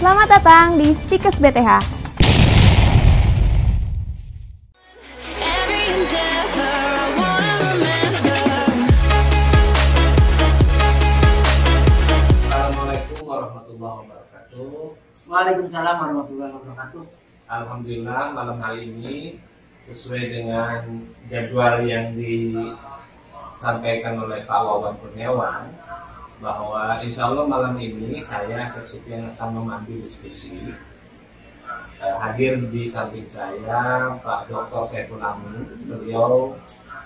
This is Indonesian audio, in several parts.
Selamat datang di Stikes BTH. Assalamualaikum warahmatullahi wabarakatuh. Waalaikumsalam warahmatullahi wabarakatuh. Alhamdulillah malam hari ini sesuai dengan jadwal yang disampaikan oleh Pak Wawan Kurniawan, bahwa insya Allah malam ini saya yang akan memandu diskusi. Hadir di samping saya Pak Dr. Saiful Amin, beliau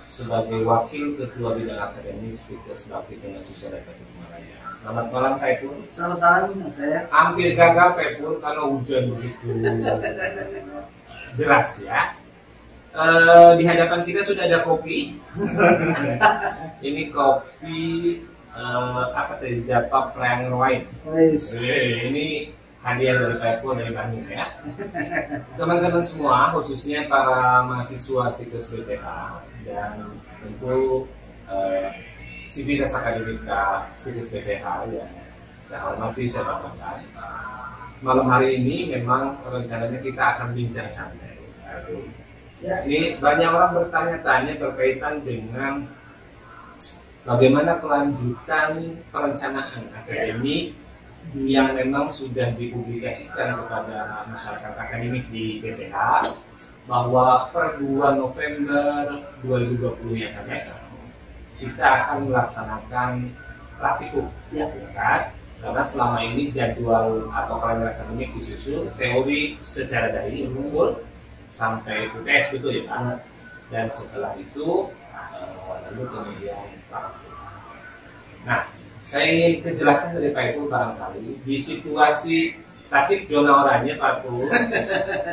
sebagai Wakil Ketua Bidang Akademik Stikes Bakti Tengah Susah dan Tasikmalaya. Selamat malam Pak Ipul. Selamat malam Mas saya. Hampir gagal Pak Ipul karena hujan begitu deras ya. Di hadapan kita sudah ada kopi. Ini kopi apa tadi, Japa Pranger Wine. Ini hadiah dari Pak Ipul dari Bandung ya. Teman-teman semua, khususnya para mahasiswa Stikes BTH dan tentu Sivitas Akademika Stikes BTH ya, saya hormati, saya banggakan. Malam hari ini memang rencananya kita akan bincang santai. Ini banyak orang bertanya-tanya berkaitan dengan bagaimana kelanjutan perencanaan akademik yang memang sudah dipublikasikan kepada masyarakat akademik di BTH, bahwa per 2 November 2020 yang akan datang kita akan melaksanakan praktikum, ya kan? Karena selama ini jadwal atau kalender akademik disusun teori secara daring mengumpul sampai UTS gitu ya Pak. Dan setelah itu lalu kemudian praktikum. Nah, saya ingin kejelasan dari Pak Ipul barangkali di situasi Tasik zona oranye Pak Ipul,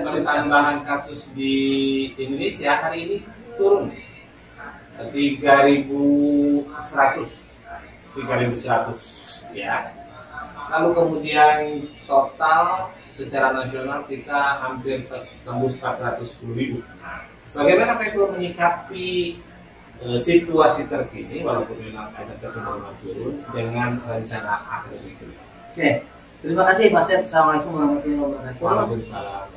pertambahan kasus di Indonesia hari ini turun 3.100 ya. Lalu kemudian total secara nasional kita hampir tembus 410.000. Bagaimana Pak Ipul menyikapi situasi terkini walaupun memang ada kecenderungan turun dengan rencana akademik itu? Oke, terima kasih Mas Sep. Assalamualaikum warahmatullahi wabarakatuh. Waalaikumsalam.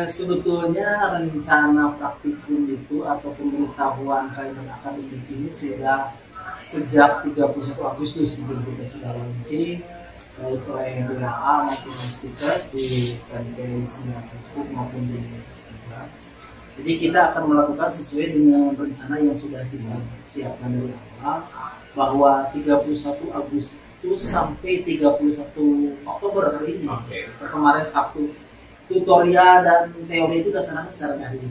Sebetulnya rencana praktikum itu atau pemberitahuan kalender akademik ini sudah sejak 31 Agustus mungkin kita sudah launching, baik oleh WHA maupun Stikes di fanpage Facebook maupun di Instagram. Jadi kita akan melakukan sesuai dengan rencana yang sudah kita siapkan dari awal, bahwa 31 Agustus sampai 31 Oktober hari ini, kemarin Sabtu, tutorial dan teori itu dilaksanakan secara daring.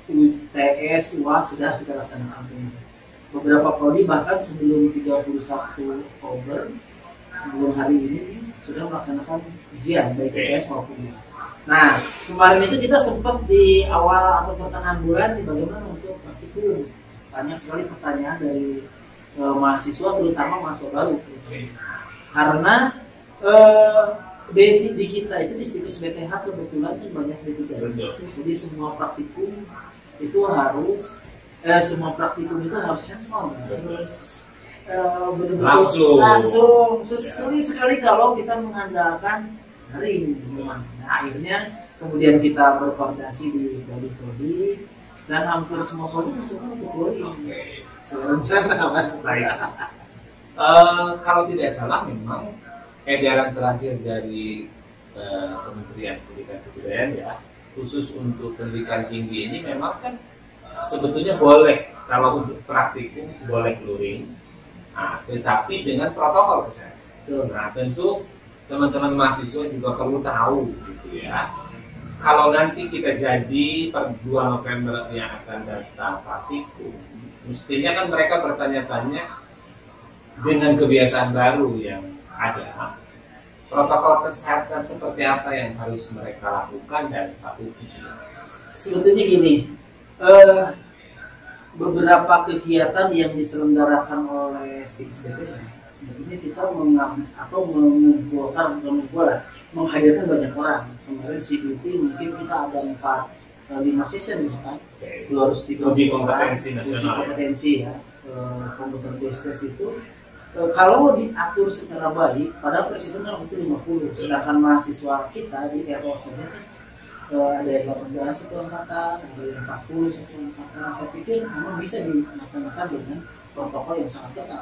UTS, UAS sudah kita laksanakan. Beberapa prodi bahkan sebelum 31 Oktober, sebelum hari ini sudah melaksanakan ujian baik UTS maupun UAS. Nah, kemarin itu kita sempat di awal atau pertengahan bulan di bagaimana untuk praktikum. Banyak sekali pertanyaan dari mahasiswa, terutama mahasiswa baru. Karena di kita itu di Stikes BTH kebetulan kan banyak D3. Jadi semua praktikum itu harus hands-on, harus benar-benar langsung. Sulit sekali kalau kita mengandalkan daring. Nah, akhirnya kemudian kita berkoordinasi di prodi dan hampir semua prodi semua ikut rencana Mas. Kalau tidak salah memang edaran terakhir dari Kementerian Pendidikan dan Kebudayaan ya, khusus untuk pendidikan tinggi ini memang kan sebetulnya boleh kalau untuk praktikum boleh luring, tetapi dengan protokol kesehatan. Nah, tentu teman-teman mahasiswa juga perlu tahu gitu ya. Kalau nanti kita jadi per 2 November yang akan datang praktikum, mestinya kan mereka bertanya-tanya dengan kebiasaan baru yang ada, protokol kesehatan seperti apa yang harus mereka lakukan dan patuhi. Sebetulnya gini, beberapa kegiatan yang diselenggarakan oleh Stikes BTH sebetulnya kita menghadirkan banyak orang. Kemarin CBT mungkin kita ada 4-5 session kan, 203 uji kompetensi nasional, kompetensi ya, komputer based test itu kalau diatur secara baik, padahal precision kan itu 50, sedangkan mahasiswa kita di RO saja kan ada yang 18 satu angkatan, ada yang 40 satu angkatan. Saya pikir memang bisa dilaksanakan dengan protokol yang sangat ketat.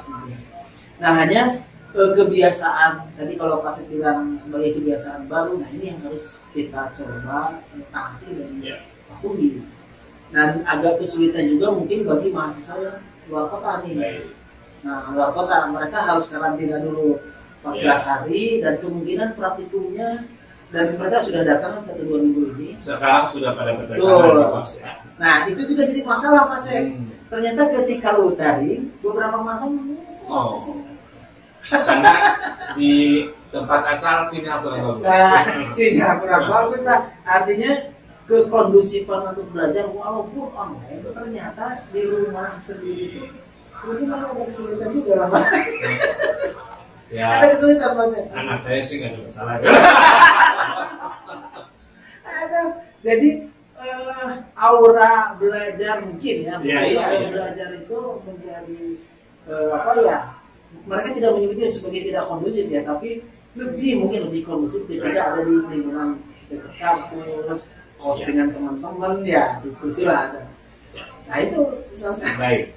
Nah hanya kebiasaan tadi kalau Pak Sep bilang sebagai kebiasaan baru, nah ini yang harus kita coba taati dan patuhi. Dan agak kesulitan juga mungkin bagi mahasiswa yang luar kota nih. Nah luar kota mereka harus karantina dulu 14 hari dan kemungkinan praktikumnya, dan mereka sudah datang 1-2 minggu ini. Sekarang sudah pada berdatangan. Nah itu juga jadi masalah Pak Sep. Ternyata ketika lu daring beberapa mahasiswa karena di tempat asal Singapura bagus. Nah, Singapura bagus lah. Artinya kekondusifan untuk belajar walaupun online, ternyata di rumah sendiri itu sebetulnya ada kesulitan juga lah. Ya, ada kesulitan Mas. Anak saya sih nggak ada masalah. Ada. Jadi aura belajar mungkin ya. Belajar itu menjadi apa ya? Mereka tidak menyebutnya sebagai tidak kondusif ya, tapi mungkin lebih kondusif ketika ada di lingkungan dekat kampus, dengan teman-teman ya, diskusi lah ada. Nah itu selesai. Baik.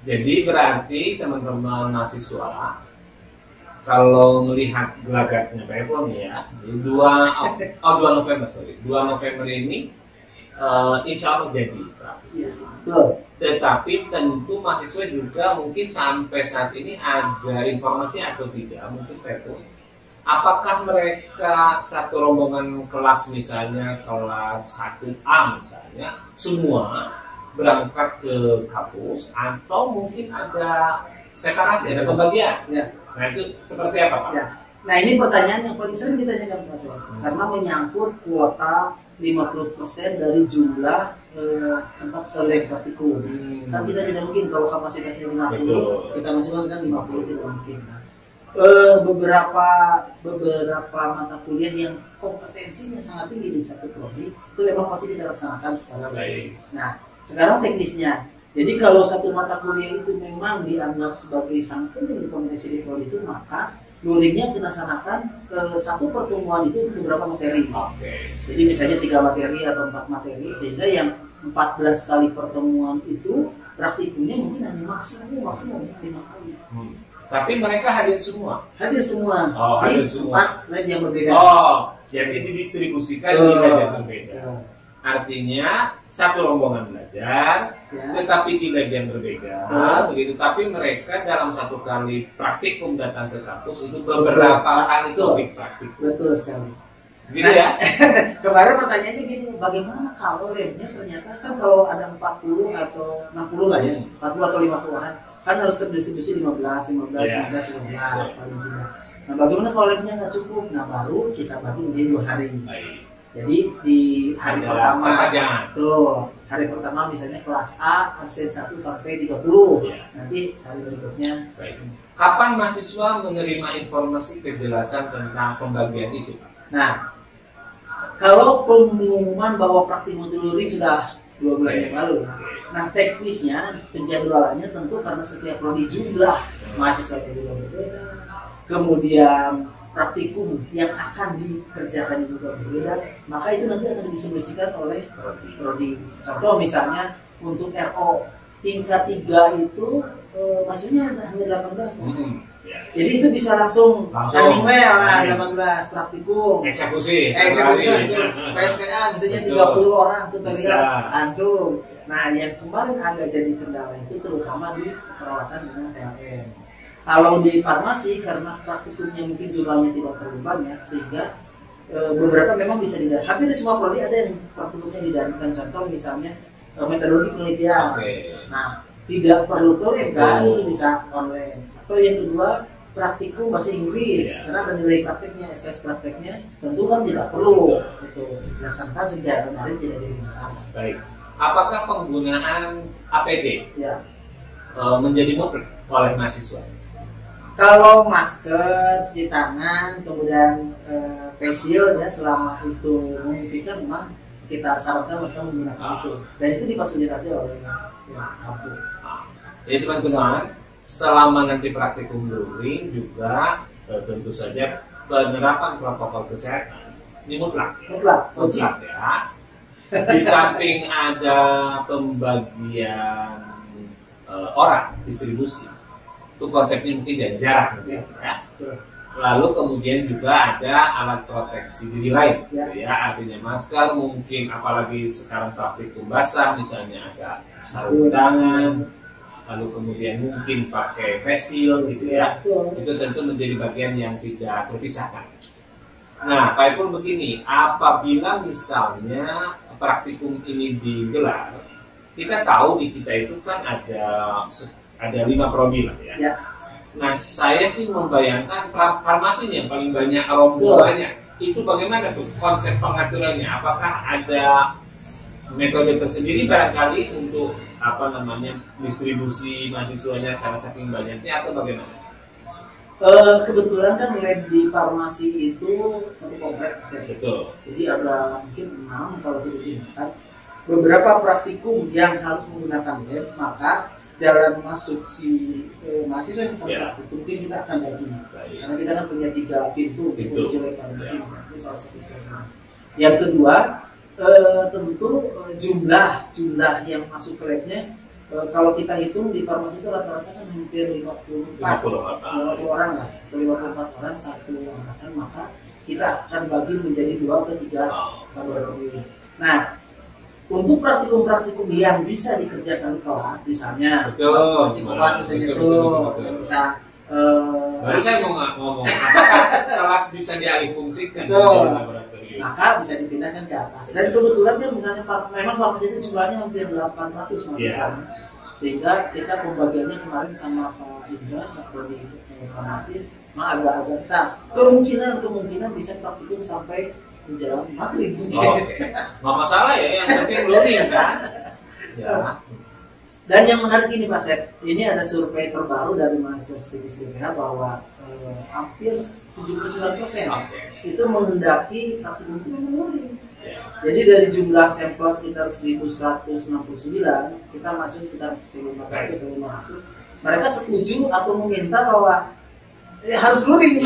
Jadi berarti teman-teman mahasiswa kalau melihat gelagatnya Pak Epon ya, 2 November ini insya Allah jadi. Ya, betul. Tetapi tentu mahasiswa juga mungkin sampai saat ini ada informasi atau tidak, mungkin Pak Epon, apakah mereka satu rombongan kelas misalnya kelas 1A misalnya semua berangkat ke kampus atau mungkin ada separasi, ada pembagian? Ya. Nah itu seperti apa Pak? Ya. Nah ini pertanyaan yang paling sering ditanyakan Pak Sep, karena menyangkut kuota 50% dari jumlah tempat lab praktikum. Kan kita tidak mungkin kalau kapasitasnya 50, kita masukkan kan 50 tidak mungkin. Beberapa mata kuliah yang kompetensinya sangat tinggi di satu prodi itu memang pasti kita laksanakan secara baik. Nah sekarang teknisnya, jadi kalau satu mata kuliah itu memang dianggap sebagai sangat penting di kompetensi di prodi itu, maka luringnya kita laksanakan ke satu pertemuan itu beberapa materi. Jadi misalnya 3 materi atau 4 materi, sehingga yang 14 kali pertemuan itu praktikumnya mungkin hanya maksimum 5 kali. Tapi mereka hadir semua? Hadir semua. Hadir di semua. tempat lab yang berbeda. Jadi didistribusikan di lab yang berbeda. Artinya satu rombongan belajar, tetapi di lab yang berbeda, begitu. Tapi mereka dalam satu kali praktikum datang ke kampus itu beberapa kali topik praktikum. Betul sekali. Gitu ya. Kemarin pertanyaannya gini, bagaimana kalau labnya ternyata kan kalau ada 40 atau 60 lah ya, 40 atau 50-an, kan harus terdistribusi 15 paling tidak. Nah bagaimana kalau labnya nggak cukup? Nah baru kita bagi menjadi 2 hari. Jadi di hari pertama, hari pertama misalnya kelas A absen 1 sampai 30. Nanti hari berikutnya. Kapan mahasiswa menerima informasi kejelasan tentang pembagian itu? Nah, kalau pengumuman bahwa praktik modul luring sudah 2 bulan yang lalu. Nah, teknisnya penjadwalannya tentu karena setiap prodi jumlah mahasiswa juga berbeda. Kemudian praktikum yang akan dikerjakan juga berbeda, maka itu nanti akan didistribusikan oleh prodi. Contoh misalnya untuk RO tingkat 3 itu maksudnya hanya 18. Jadi itu bisa langsung running well lah, 18 praktikum. Eksekusi. PSPA misalnya 30 orang tuh langsung. Nah, yang kemarin agak jadi kendala itu terutama di perawatan dengan TLM. Kalau di farmasi karena praktikumnya mungkin jumlahnya tidak terlalu banyak sehingga beberapa memang bisa didaring. Hampir di semua prodi ada yang praktikumnya didaringkan. Contoh misalnya metodologi penelitian. Nah, tidak perlu TLM kan, itu bisa online. Atau yang kedua praktikum bahasa Inggris karena ada nilai prakteknya, SKS prakteknya tentu kan tidak perlu itu dilaksanakan sejak kemarin tidak ada masalah. Baik. Apakah penggunaan APD menjadi mutlak oleh mahasiswa? Kalau masker, cuci tangan, kemudian face shield ya selama itu memungkinkan memang kita sarankan mereka menggunakan itu dan itu difasilitasi oleh kampus. Jadi teman-teman selama nanti praktikum luring juga tentu saja penerapan protokol kesehatan ini mutlak ya. Di samping ada pembagian orang distribusi, itu konsepnya mungkin jarak ya. Lalu kemudian juga ada alat proteksi diri lain, ya, artinya masker mungkin, apalagi sekarang praktikum basah, misalnya ada sarung tangan, lalu kemudian mungkin pakai face shield gitu ya. Itu tentu menjadi bagian yang tidak terpisahkan. Nah, Pak Ipul begini, apabila misalnya praktikum ini digelar, kita tahu di kita itu kan ada 5 prodi lah ya. Nah, saya sih membayangkan farmasi yang paling banyak rombongannya. Itu bagaimana tuh konsep pengaturannya? Apakah ada metode tersendiri barangkali untuk distribusi mahasiswanya karena saking banyaknya atau bagaimana? Kebetulan kan lab di farmasi itu satu kompleks ya. Betul. Jadi ada mungkin 6 kalau tidak diingat. Beberapa praktikum yang harus menggunakan lab, maka jalan masuk si mahasiswa yang praktikum mungkin kita akan bagi. Karena kita kan punya 3 pintu untuk lab farmasi, itu salah satu contoh. Yang kedua, tentu jumlah yang masuk ke labnya. Kalau kita hitung di farmasi itu rata-rata kan hampir 54 orang lah, atau 54 orang satu angkatan, maka kita akan bagi menjadi 2 atau 3 laboratorium. Nah, untuk praktikum-praktikum yang bisa dikerjakan di kelas, misalnya psikopat misalnya itu yang bisa. Baru saya mau ngomong, apakah kelas bisa dialihfungsikan di laboratorium? Maka bisa dipindahkan ke atas. Dan kebetulan kan misalnya memang farmasi itu jumlahnya hampir 800 mahasiswa. Sehingga kita pembagiannya kemarin sama Pak Indra di farmasi agak-agak ketat. Kemungkinan bisa praktikum sampai menjelang maghrib. Nggak masalah ya, yang penting luring kan. Ya. Dan yang menarik ini Pak Sep, ini ada survei terbaru dari mahasiswa Stikes BPH bahwa hampir 79% itu menghendaki praktikum itu luring. Jadi dari jumlah sampel sekitar 1169, kita masuk sekitar 1400-1500. Mereka setuju atau meminta bahwa harus luring.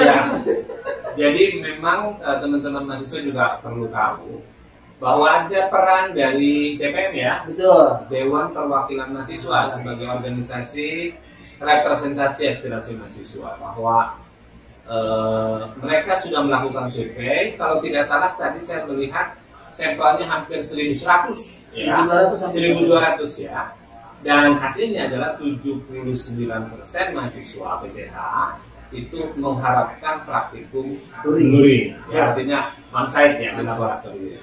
Jadi memang teman-teman mahasiswa juga perlu tahu bahwa ada peran dari DPM ya, betul, Dewan Perwakilan Mahasiswa sebagai organisasi representasi aspirasi mahasiswa, bahwa mereka sudah melakukan survei. Kalau tidak salah tadi saya melihat sampelnya hampir 1100 ya, 1200 ya, dan hasilnya adalah 79% mahasiswa PTH itu mengharapkan praktikum luring, ya, artinya on-site ya, di laboratorium.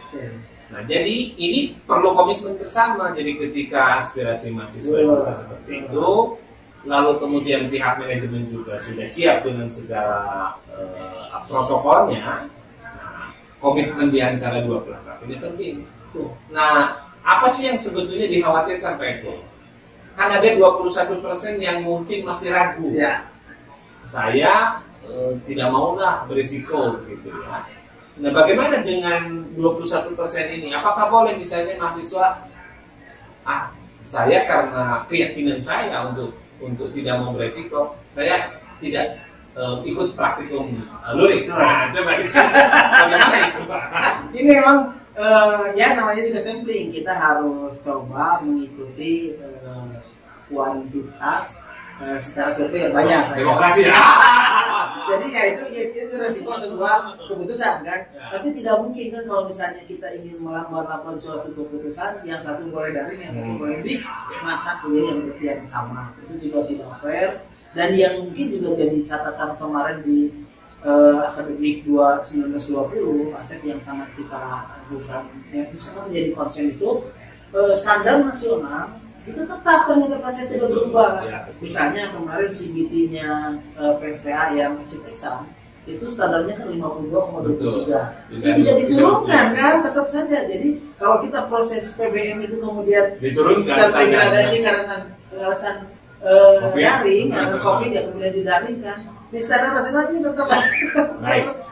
Nah, jadi ini perlu komitmen bersama. Jadi ketika aspirasi mahasiswa juga seperti itu, lalu kemudian pihak manajemen juga sudah siap dengan segala protokolnya, nah, komitmen di antara dua belah pihak ini penting. Nah, apa sih yang sebetulnya dikhawatirkan Pak Eko? Kan ada 21% yang mungkin masih ragu. Ya. Saya tidak maulah berisiko gitu ya. Nah, bagaimana dengan 21% ini? Apakah boleh misalnya mahasiswa, saya karena keyakinan saya untuk tidak mau berisiko, saya tidak ikut praktikum luring. Nah, coba bagaimana itu Pak? Ini memang ya namanya juga sampling. Kita harus coba mengikuti kuantitas secara survei yang banyak. Demokrasi ya. Jadi ya itu resiko sebuah keputusan kan. Tapi tidak mungkin kan kalau misalnya kita ingin melakukan suatu keputusan, yang satu boleh daring, yang satu boleh di mata kuliah yang sama. Itu juga tidak fair. Dan yang mungkin juga jadi catatan kemarin di akademik 1920 aset yang sangat kita lakukan, yang bisa menjadi konsen itu standar nasional itu tetap ternyata pasien tidak berubah. Misalnya kemarin CBT-nya PSPA yang exit exam itu standarnya kan 52,23. Itu tidak diturunkan kan, tetap saja. Jadi kalau kita proses PBM itu kemudian diturunkan, terdegradasi karena alasan daring, karena COVID ya kemudian didaringkan, di standar nasional ini tetap.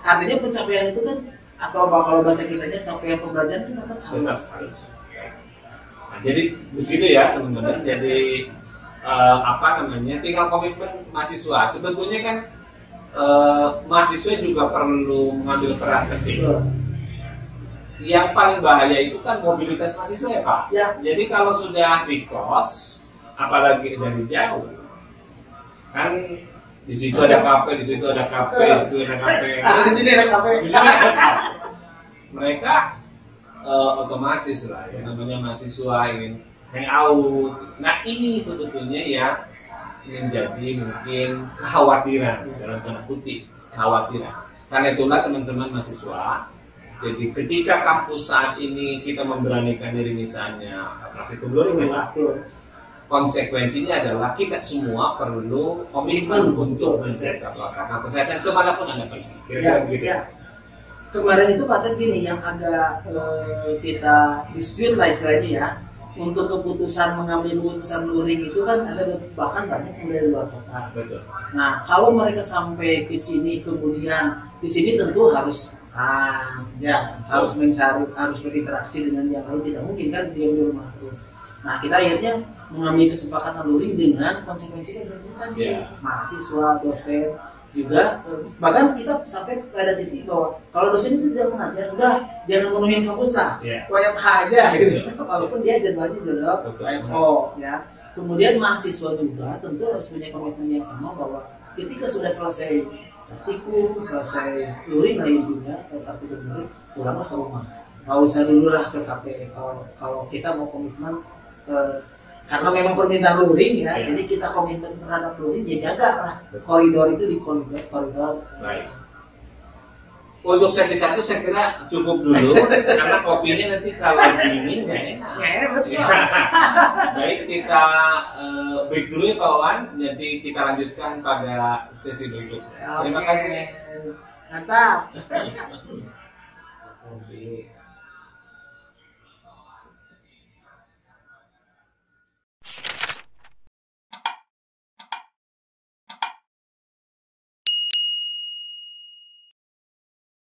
Artinya pencapaian itu kan, atau kalau bahasa kitanya capaian pembelajaran itu tetap harus. Nah, jadi begitu ya teman-teman. Jadi apa namanya, tinggal komitmen mahasiswa. Sebetulnya kan mahasiswa juga perlu mengambil peran penting. Yang paling bahaya itu kan mobilitas mahasiswa ya Pak. Ya. Jadi kalau sudah di kos, apalagi dari jauh, kan di situ ada kafe, di situ ada kafe, di situ ada kafe. Di sini ada kafe. Di sini ada kafe. Mereka otomatis lah, yang namanya mahasiswa ingin hangout. Nah ini sebetulnya ya menjadi mungkin kekhawatiran dalam tanda kutip, kekhawatiran. Karena itulah teman-teman mahasiswa. Jadi ketika kampus saat ini kita memberanikan diri misalnya praktikum luring, konsekuensinya adalah kita semua perlu komitmen untuk menjaga protokol kesehatan kemanapun Anda pergi. Ya. Kemarin itu pasal gini yang agak kita dispute lah istilahnya ya. Untuk keputusan mengambil keputusan luring itu kan ada bahkan banyak yang dari luar kota. Betul. Nah kalau mereka sampai ke sini kemudian di sini tentu harus harus mencari, harus berinteraksi dengan yang lain, tidak mungkin kan dia di rumah terus. Nah kita akhirnya mengambil kesepakatan luring dengan konsekuensi tadi, mahasiswa, dosen juga, bahkan kita sampai pada titik bahwa kalau dosen itu tidak mengajar, udah jangan memenuhi kampus lah, WFH aja gitu, walaupun dia jadwalnya jadwal WFO ya. Kemudian mahasiswa juga tentu harus punya komitmen yang sama bahwa ketika sudah selesai praktikum, selesai luring lah juga, praktikum luring, pulanglah ke rumah. Nggak usah dulu lah ke KP. Kalau kita mau komitmen, karena memang permintaan luring ya, jadi kita komitmen terhadap luring, ya jaga lah koridor itu di koridor. Baik. Untuk sesi 1 saya kira cukup dulu karena kopinya nanti kalau dingin nggak enak. Baik, kita break dulu ya Pak Wawan, nanti kita lanjutkan pada sesi berikutnya. Terima kasih. Mantap.